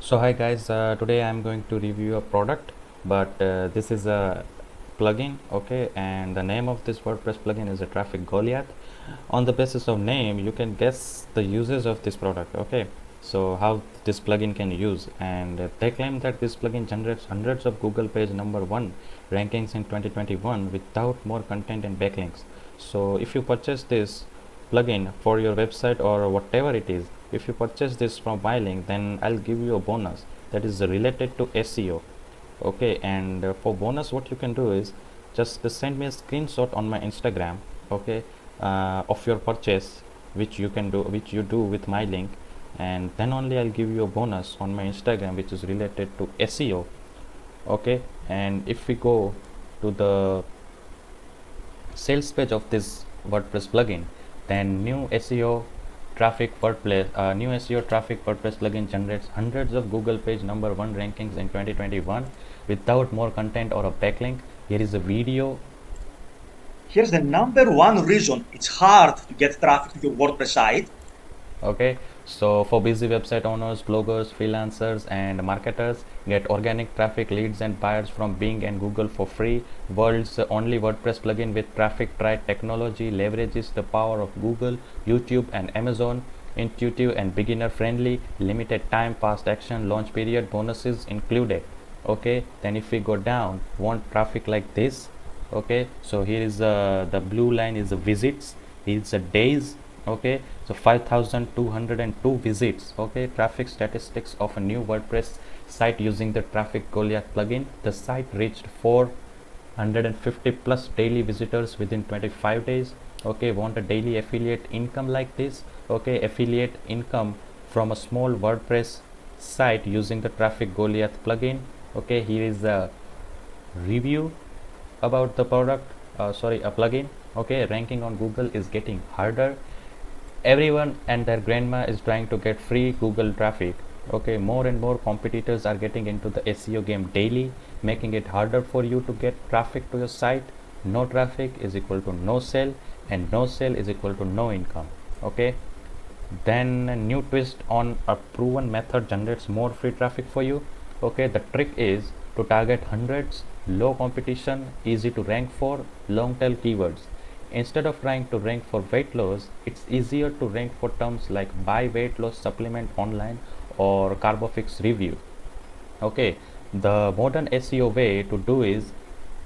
So hi guys, today I'm going to review a product, but this is a plugin, okay, and the name of this WordPress plugin is a Traffic Goliath. On the basis of name, you can guess the uses of this product, okay. So how this plugin can use, and they claim that this plugin generates hundreds of Google page number one rankings in 2021 without more content and backlinks. So if you purchase this plugin for your website or whatever it is, if you purchase this from my link, then I'll give you a bonus that is related to SEO, okay. And for bonus, what you can do is just send me a screenshot on my Instagram, okay, of your purchase, which you do with my link, and then only I'll give you a bonus on my Instagram which is related to SEO, okay. And if we go to the sales page of this WordPress plugin, then new SEO traffic WordPress plugin generates hundreds of Google page number one rankings in 2021 without more content or a backlink. Here is a video. Here's the number one reason it's hard to get traffic to your WordPress site. Okay, so for busy website owners, bloggers, freelancers, and marketers, get organic traffic, leads, and buyers from Bing and Google for free. World's only WordPress plugin with Traffic Tribe technology leverages the power of Google, YouTube, and Amazon. Intuitive and beginner friendly, limited time, fast action, launch period, bonuses included. Okay, then if we go down, want traffic like this. Okay, so here is the blue line is the visits, it's the days. Okay, so 5202 visits. Okay, traffic statistics of a new WordPress site using the Traffic Goliath plugin. The site reached 450 plus daily visitors within 25 days. Okay, want a daily affiliate income like this? Okay, affiliate income from a small WordPress site using the Traffic Goliath plugin. Okay, here is a review about the product, a plugin. Okay, ranking on Google is getting harder. Everyone and their grandma is trying to get free Google traffic. Okay, more and more competitors are getting into the SEO game daily, making it harder for you to get traffic to your site. No traffic is equal to no sale, and no sale is equal to no income. Okay, then a new twist on a proven method generates more free traffic for you. Okay, the trick is to target hundreds, low competition, easy to rank for, long tail keywords. Instead of trying to rank for weight loss, it's easier to rank for terms like buy weight loss supplement online or Carbofix review. Okay, the modern SEO way to do is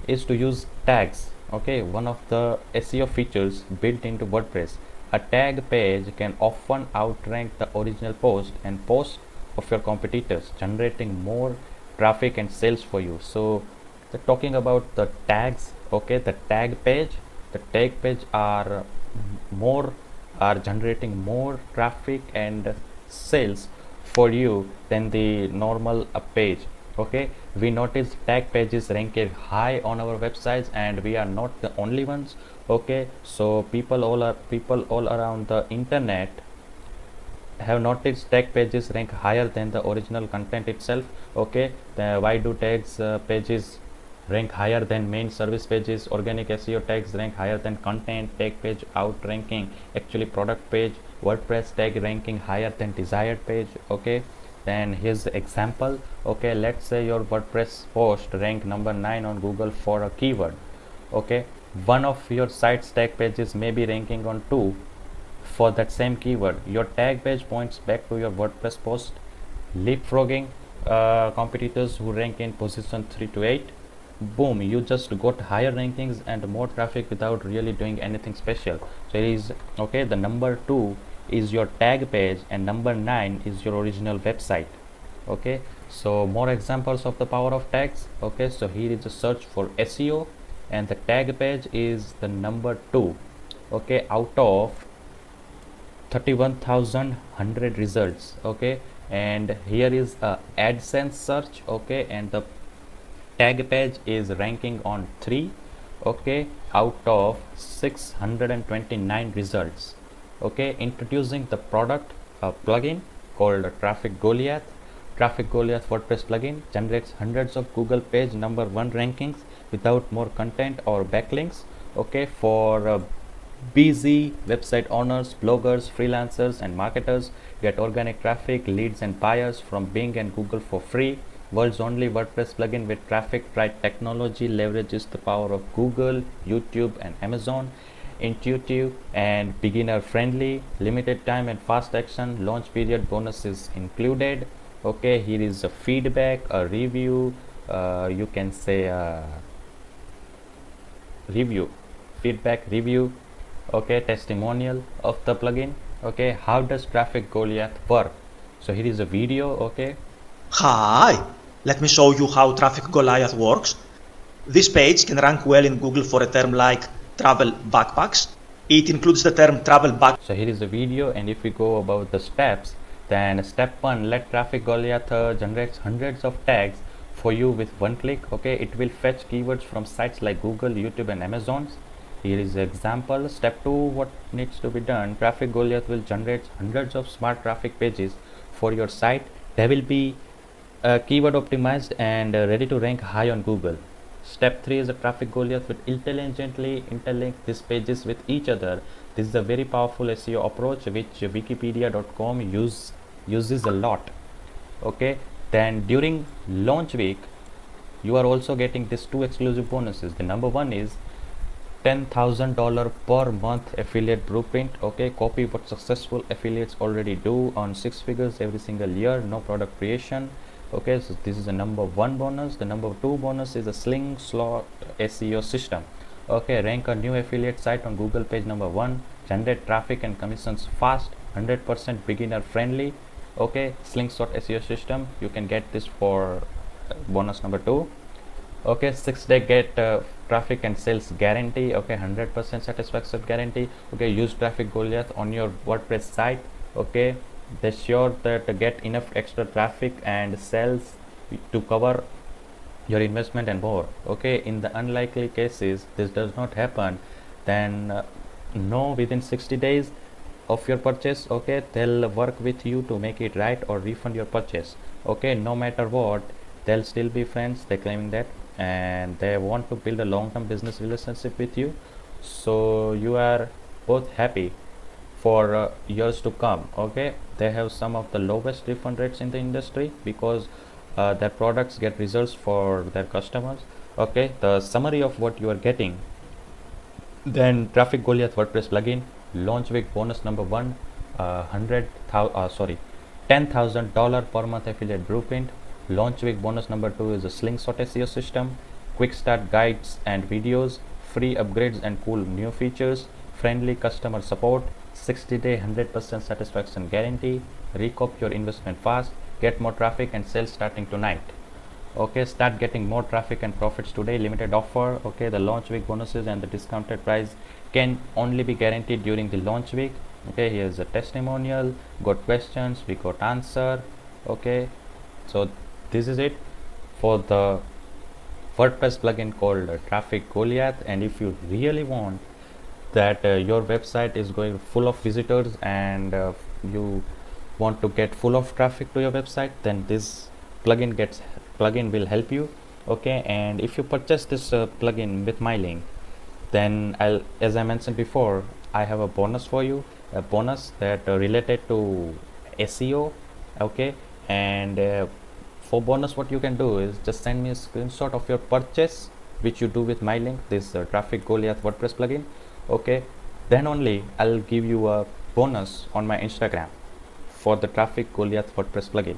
to use tags. Okay, one of the SEO features built into WordPress. A tag page can often outrank the original post and post of your competitors, generating more traffic and sales for you. So talking about the tags, okay, the tag page more are generating more traffic and sales for you than the normal page. Okay, we notice tag pages rank high on our websites, and we are not the only ones. Okay, so people all around the internet have noticed tag pages rank higher than the original content itself. Okay, why do tags pages rank higher than main service pages? Organic SEO tags rank higher than content tag page, outranking actually product page. WordPress tag ranking higher than desired page. Okay, then here's the example. Okay, let's say your WordPress post rank number 9 on Google for a keyword. Okay, one of your site's tag pages may be ranking on 2 for that same keyword. Your tag page points back to your WordPress post, leapfrogging competitors who rank in position 3 to 8. Boom, you just got higher rankings and more traffic without really doing anything special. So it is okay. The number 2 is your tag page, and number 9 is your original website. Okay, so more examples of the power of tags. Okay, so here is a search for SEO, and the tag page is the number 2. Okay, out of 31,100 results. Okay, and here is a AdSense search. Okay, and the tag page is ranking on 3. Okay, out of 629 results. Okay, introducing the product plugin called Traffic Goliath. Traffic Goliath WordPress plugin generates hundreds of Google page number one rankings without more content or backlinks. Okay, for Busy website owners, bloggers, freelancers, and marketers get organic traffic, leads, and buyers from Bing and Google for free. World's only WordPress plugin with traffic right technology leverages the power of Google, YouTube, and Amazon. Intuitive and beginner friendly, limited time and fast action, launch period bonuses included. Okay, here is a feedback, a review, you can say review, feedback, review, okay, testimonial of the plugin. Okay, how does Traffic Goliath work? So here is a video. Okay, Hi, let me show you how Traffic Goliath works. This page can rank well in Google for a term like travel backpacks. It includes the term travel backpack. so here is a video, and if we go about the steps, then step 1, let Traffic Goliath generates hundreds of tags for you with one click. Okay, it will fetch keywords from sites like Google, YouTube, and Amazon. Here is the example. Step 2, what needs to be done? Traffic Goliath will generate hundreds of smart traffic pages for your site. They will be keyword optimized and ready to rank high on Google. Step 3 is a Traffic Goliath will intelligently interlink these pages with each other. This is a very powerful SEO approach which wikipedia.com uses a lot. Okay, then during launch week you are also getting these two exclusive bonuses. The number one is $10,000 per month affiliate blueprint. Okay, copy what successful affiliates already do on 6 figures every single year, no product creation. Okay, so this is the number one bonus. The number two bonus is a Slingshot SEO system. Okay, rank a new affiliate site on Google page number 1, generate traffic and commissions fast, 100% beginner friendly. Okay, Slingshot SEO system, you can get this for bonus number 2. Okay, 6-day get traffic and sales guarantee. Okay, 100% satisfaction guarantee. Okay, use Traffic Goliath on your WordPress site. Okay, they're sure that get enough extra traffic and sales to cover your investment and more. Okay, in the unlikely cases this does not happen, then no, within 60 days of your purchase, okay, they'll work with you to make it right or refund your purchase. Okay, no matter what, they'll still be friends, they're claiming that, and they want to build a long-term business relationship with you, so you are both happy for years to come. Okay, they have some of the lowest refund rates in the industry because their products get results for their customers. Okay, the summary of what you are getting, then Traffic Goliath WordPress plugin launch week bonus number 1, $10,000 per month affiliate blueprint. Launch week bonus number 2 is a Slingshot SEO system, quick start guides and videos, free upgrades and cool new features, friendly customer support, 60-day 100% satisfaction guarantee, recoup your investment fast, get more traffic and sales starting tonight. Okay, start getting more traffic and profits today, limited offer. Okay, the launch week bonuses and the discounted price can only be guaranteed during the launch week. Okay, here's a testimonial, got questions, we got answer. Okay, so this is it for the WordPress plugin called Traffic Goliath. And if you really want that your website is going full of visitors and you want to get full of traffic to your website, then this plugin will help you. Okay, and if you purchase this plugin with my link, then as I mentioned before, I have a bonus for you, a bonus that related to SEO. Okay, and for bonus what you can do is just send me a screenshot of your purchase which you do with my link, this Traffic Goliath WordPress plugin. Okay, then only I'll give you a bonus on my Instagram for the Traffic Goliath WordPress plugin.